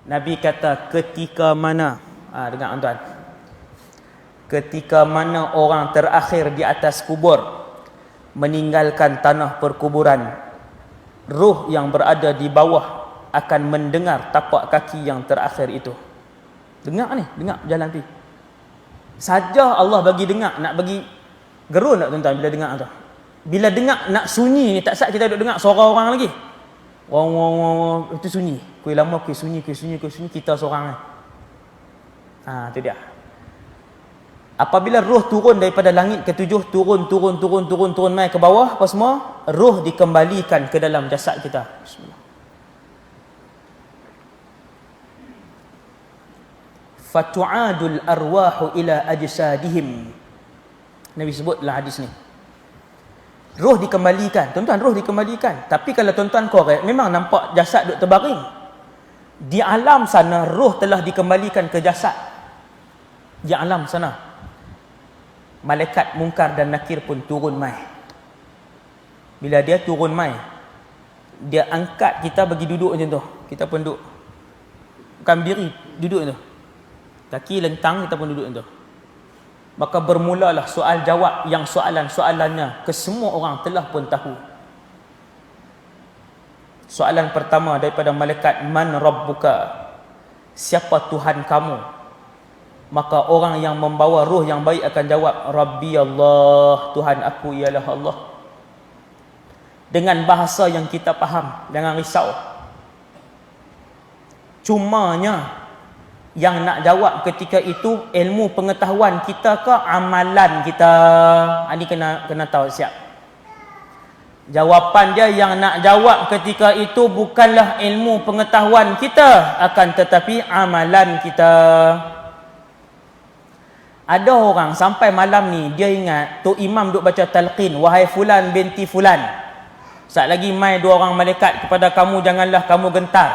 Nabi kata ketika mana, dengar tuan, ketika mana orang terakhir di atas kubur meninggalkan tanah perkuburan, ruh yang berada di bawah akan mendengar tapak kaki yang terakhir itu. Dengar ni, dengar jalan pi. Saja Allah bagi dengar, nak bagi gerun tak tuan-tuan bila dengar tu. Bila dengar nak sunyi ni, tak sat kita duduk dengar suara orang lagi. Wong itu sunyi. Kuih lama kuih sunyi kita seorang ni. Tu dia. Apabila roh turun daripada langit ketujuh, turun mai ke bawah apa semua, roh dikembalikan ke dalam jasad kita. Bismillah. Fatu'adul arwahu ila ajsadihim. Nabi sebutlah hadis ni. Roh dikembalikan. Tuan-tuan, roh dikembalikan. Tapi kalau tuan-tuan korek, memang nampak jasad duk terbaring. Di alam sana, roh telah dikembalikan ke jasad. Di alam sana, malaikat Munkar dan Nakir pun turun mai. Bila dia turun mai, dia angkat kita bagi duduk macam tu. Kita pun duduk. Bukan berdiri, duduk tu. Kaki lentang, kita pun duduk macam tu. Maka bermulalah soal jawab yang soalan-soalannya ke semua orang telah pun tahu. Soalan pertama daripada malaikat, man rabbuka? Siapa Tuhan kamu? Maka orang yang membawa ruh yang baik akan jawab, Rabbi Allah, Tuhan aku ialah Allah. Dengan bahasa yang kita faham, jangan risau. Cumanya yang nak jawab ketika itu ilmu pengetahuan kita ke amalan kita? Ini kena tahu siap. Jawapan dia yang nak jawab ketika itu bukanlah ilmu pengetahuan kita, akan tetapi amalan kita. Ada orang sampai malam ni dia ingat Tok Imam duk baca talqin, wahai fulan binti fulan, saat lagi mai dua orang malaikat kepada kamu, janganlah kamu gentar,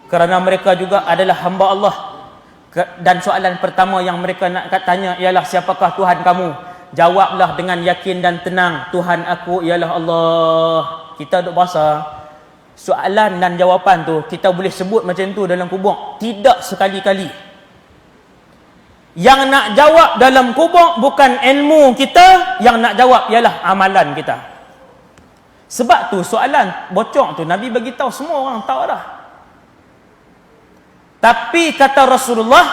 kerana mereka juga adalah hamba Allah. Dan soalan pertama yang mereka nak tanya ialah, siapakah Tuhan kamu? Jawablah dengan yakin dan tenang, Tuhan aku ialah Allah. Kita duk bahasa soalan dan jawapan tu, kita boleh sebut macam tu dalam kubur? Tidak sekali-kali. Yang nak jawab dalam kubur bukan ilmu kita, yang nak jawab ialah amalan kita. Sebab tu soalan bocor tu Nabi bagi tahu, semua orang tahu dah. Tapi kata Rasulullah,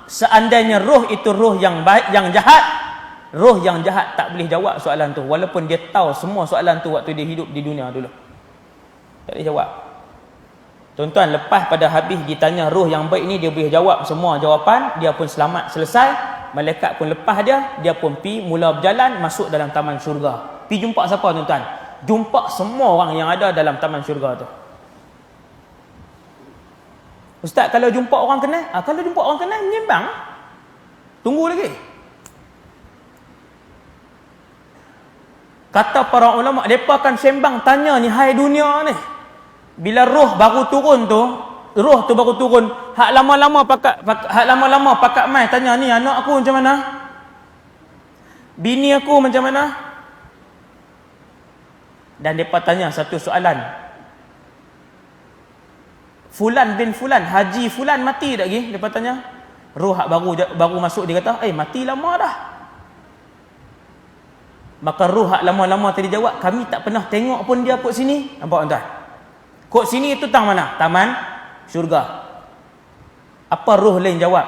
seandainya roh itu roh yang baik, yang jahat, roh yang jahat tak boleh jawab soalan tu, walaupun dia tahu semua soalan tu waktu dia hidup di dunia dulu. Tak boleh jawab. Tuan-tuan, lepas pada habis ditanya roh yang baik ni, dia boleh jawab semua jawapan, dia pun selamat, selesai. Malaikat pun lepas dia pun pi mula berjalan masuk dalam taman syurga. Pi jumpa siapa tuan-tuan? Jumpa semua orang yang ada dalam taman syurga tu. Ustaz, kalau jumpa orang kenal? Kalau jumpa orang kenal, menyembang. Tunggu lagi. Kata para ulama, mereka akan sembang tanya ni, hai dunia ni. Bila roh baru turun tu, roh tu baru turun, hak lama-lama pakat mai tanya, ni anak aku macam mana? Bini aku macam mana? Dan mereka tanya satu soalan. Fulan bin Fulan, Haji Fulan mati tak lagi? Mereka tanya. Roh hak baru masuk, dia kata, mati lama dah. Maka roh hak lama-lama tadi jawab, kami tak pernah tengok pun dia kot sini. Nampak tuan? Kot sini itu tang mana? Taman syurga. Apa roh lain jawab?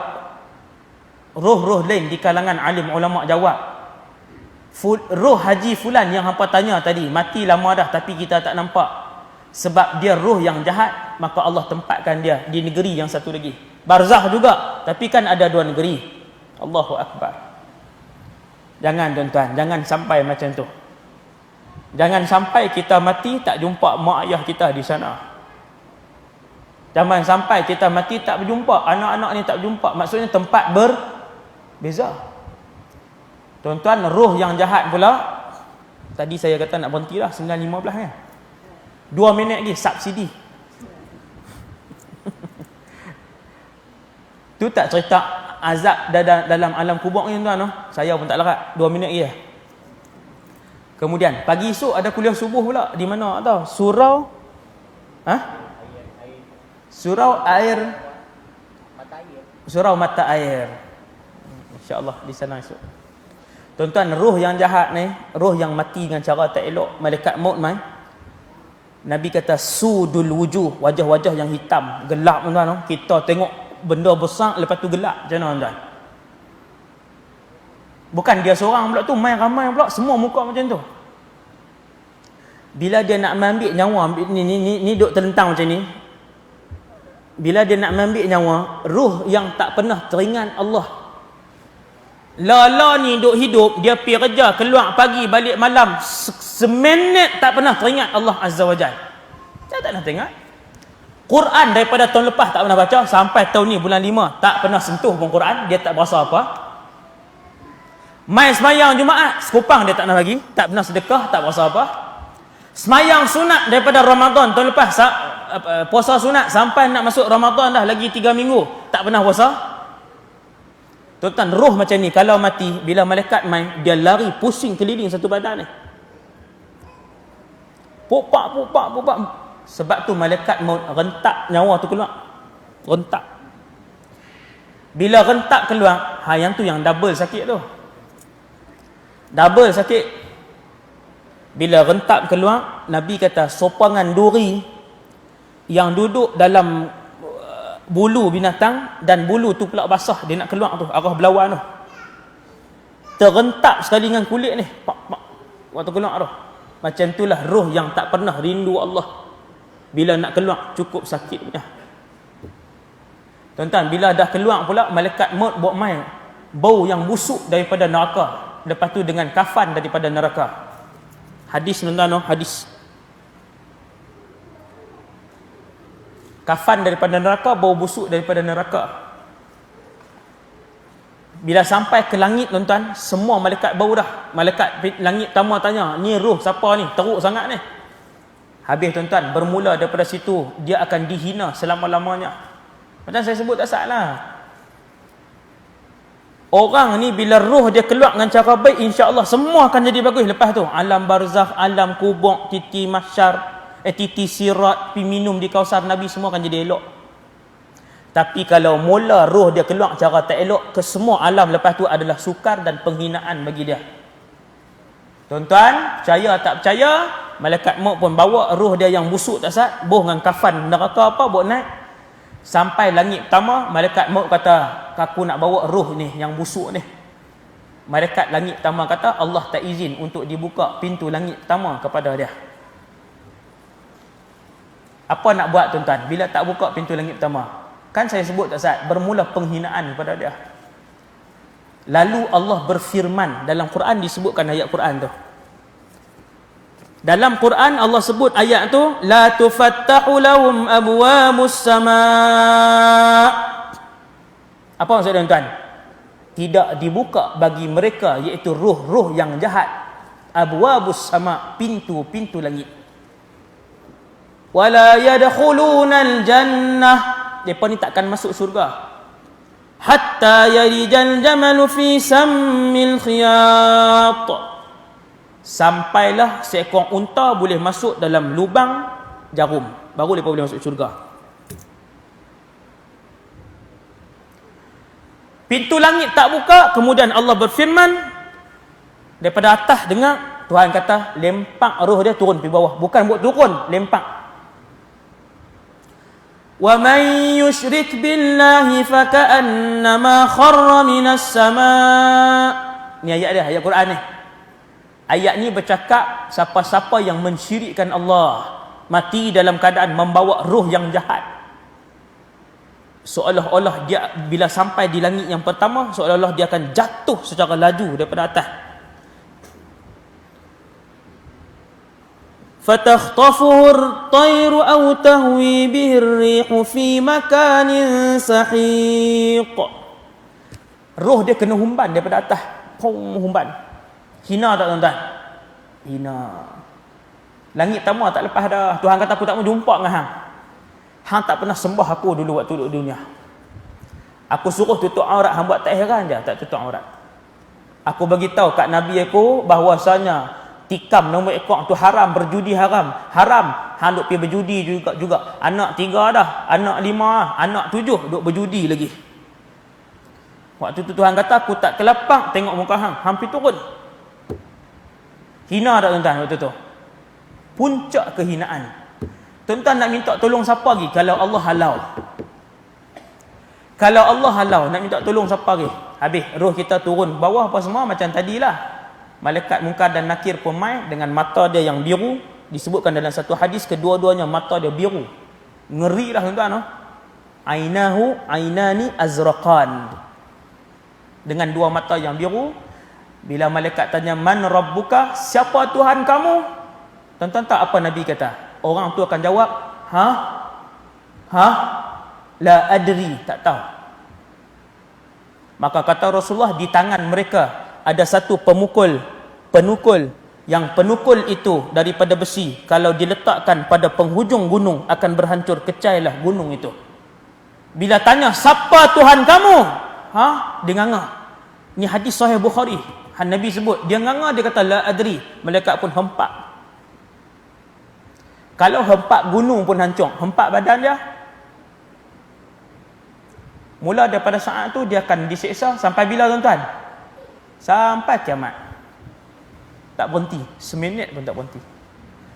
Roh-roh lain di kalangan alim ulama jawab, roh Haji Fulan yang hampa tanya tadi, mati lama dah tapi kita tak nampak. Sebab dia roh yang jahat, maka Allah tempatkan dia di negeri yang satu lagi. Barzakh juga, tapi kan ada dua negeri. Allahu Akbar. Jangan tuan-tuan, jangan sampai macam tu. Jangan sampai kita mati tak jumpa mak ayah kita di sana. Jangan sampai kita mati tak berjumpa, anak-anak ni tak berjumpa. Maksudnya tempat berbeza. Tuan-tuan, roh yang jahat pula, tadi saya kata nak berhenti lah 9.15 kan. 2 minit lagi, subsidi. Tu tak cerita azab dalam alam kubur ni tuan-tuan. Saya pun tak larat. 2 minit lagi. Kemudian pagi esok ada kuliah subuh pula. Di mana tahu? Surau Surau mata air. InsyaAllah di sana esok. Tuan-tuan, roh yang jahat ni, roh yang mati dengan cara tak elok, malaikat maut mai. Nabi kata sudul wujuh, wajah-wajah yang hitam, gelap tuan-tuan. Kita tengok benda besar lepas tu gelap. Macam mana tuan-tuan? Bukan dia seorang pula tu, main ramai pula, semua muka macam tu. Bila dia nak ambil nyawa, ni duk terlentang macam ni. Bila dia nak ambil nyawa, ruh yang tak pernah teringat Allah. Lala ni duk hidup, dia pergi kerja, keluar pagi, balik malam, seminit tak pernah teringat Allah Azza wa Jalla. Dia tak pernah teringat. Quran daripada tahun lepas tak pernah baca, sampai tahun ni bulan 5 tak pernah sentuh pun Quran, dia tak berasa apa. Mai semayang Jumaat, sekupang dia tak pernah bagi, tak pernah sedekah, tak berasa apa. Semayang sunat daripada Ramadan tahun lepas, puasa sunat sampai nak masuk Ramadan dah lagi 3 minggu, tak pernah puasa. Tuan-tuan, roh macam ni kalau mati, bila malaikat main, dia lari pusing keliling satu badan ni. Popak. Sebab tu malaikat maut rentak nyawa tu keluar. Rentak. Bila rentak keluar, yang tu yang double sakit tu. Double sakit. Bila rentak keluar, Nabi kata sopangan duri yang duduk dalam bulu binatang, dan bulu tu pula basah, dia nak keluar tu, arah belawan tu, terrentak sekali dengan kulit ni, waktu keluar tu. Macam itulah roh yang tak pernah rindu Allah, bila nak keluar cukup sakit punya. Tuan-tuan, bila dah keluar pula, malaikat maut bawa mai bau yang busuk daripada neraka, lepas tu dengan kafan daripada neraka. Hadis tuan-tuan, hadis kafan daripada neraka, bau busuk daripada neraka. Bila sampai ke langit tuan-tuan, semua malaikat bau dah. Malaikat langit pertama tanya, ni roh siapa ni? Teruk sangat ni. Habis tuan-tuan, bermula daripada situ, dia akan dihina selama-lamanya. Macam saya sebut tak salah. Orang ni bila roh dia keluar dengan cara baik, insya-Allah semua akan jadi bagus lepas tu. Alam barzakh, alam kubur, titi mahsyar, titi sirat, pi minum di kausar Nabi, semua akan jadi elok. Tapi kalau mula roh dia keluar cara tak elok, ke semua alam lepas tu adalah sukar dan penghinaan bagi dia. Tuan-tuan, percaya tak percaya, malaikat maut pun bawa roh dia yang busuk tak sat, boh dengan kafan neraka apa, bawa naik sampai langit pertama. Malaikat maut kata, aku nak bawa roh ni yang busuk ni. Malaikat langit pertama kata, Allah tak izin untuk dibuka pintu langit pertama kepada dia. Apa nak buat tuan-tuan bila tak buka pintu langit pertama? Kan saya sebut tak saat, bermula penghinaan kepada dia. Lalu Allah berfirman, dalam Quran disebutkan ayat Quran tu. Dalam Quran Allah sebut ayat tu, la tufattahu lahum abwabus sama'. Apa maksud tuan-tuan? Tidak dibuka bagi mereka, iaitu roh-roh yang jahat, abwabus sama', pintu-pintu langit. Wala yadkhulunal jannah, depa ni takkan masuk syurga. Hatta yalijal jamalu fi sammil khiyat, sampailah seekor unta boleh masuk dalam lubang jarum, baru depa boleh masuk syurga. Pintu langit tak buka, kemudian Allah berfirman daripada atas dengar, Tuhan kata lempak roh dia turun pergi bawah, bukan buat turun, lempak. Wa man yusyrik billahi faka'annama kharra minas sama'. Ni ayat dia, ayat Quran ni. Ayat ni bercakap siapa-siapa yang mensyirikkan Allah, mati dalam keadaan membawa roh yang jahat, seolah-olah dia bila sampai di langit yang pertama, seolah-olah dia akan jatuh secara laju daripada atas. فَتَخْطَفُهُ الطَّيْرُ أَوْ تَهْوِي بِهِ الرِّيحُ فِي مَكَانٍ سَحِيقٍ. Roh dia kena humban daripada atas. Humban. Hina tak tuan-tuan? Hina. Langit pertama tak lepas dah. Tuhan kata aku tak mau jumpa dengan hang. Hang tak pernah sembah aku dulu waktu duduk dunia. Aku suruh tutup aurat, hang buat tak heran je tak tutup aurat. Aku bagi tahu kat Nabi aku bahawasanya tikam nombor ekor tu haram, berjudi haram. Haram, hang duk pergi berjudi juga. Anak 3 dah, anak 5 dah, anak 7 duk berjudi lagi. Waktu tu Tuhan kata, aku tak kelapang tengok muka hang, hampir turun. Hina tak tuan-tuan waktu tu? Puncak kehinaan. Tuan-tuan nak minta tolong siapa lagi kalau Allah halau? Kalau Allah halau, nak minta tolong siapa lagi? Habis roh kita turun bawah apa semua macam tadilah. Malaikat Munkar dan Nakir pun mai dengan mata dia yang biru. Disebutkan dalam satu hadis, kedua-duanya mata dia biru. Ngeri lah tuan-tuan. Ainahu ainani azraqan. Dengan 2 mata yang biru. Bila malaikat tanya, man rabbuka, siapa Tuhan kamu? Tuan-tuan tak apa Nabi kata? Orang tu akan jawab, la adri, tak tahu. Maka kata Rasulullah, di tangan mereka ada satu penukul, yang penukul itu daripada besi, kalau diletakkan pada penghujung gunung akan berhancur, kecailah gunung itu. Bila tanya, siapa Tuhan kamu? Dia nganga. Ni hadis sahih Bukhari. Nabi sebut, dia nganga, dia kata la adri. Malaikat pun hempak. Kalau hempak gunung pun hancur, hempak badan dia. Mula daripada saat tu dia akan disiksa sampai bila tuan-tuan? Sampai kiamat. Tak berhenti, seminit pun tak berhenti.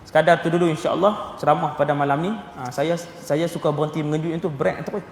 Sekadar tu dulu insya-Allah ceramah pada malam ni. Saya suka berhenti mengejut itu, break terus.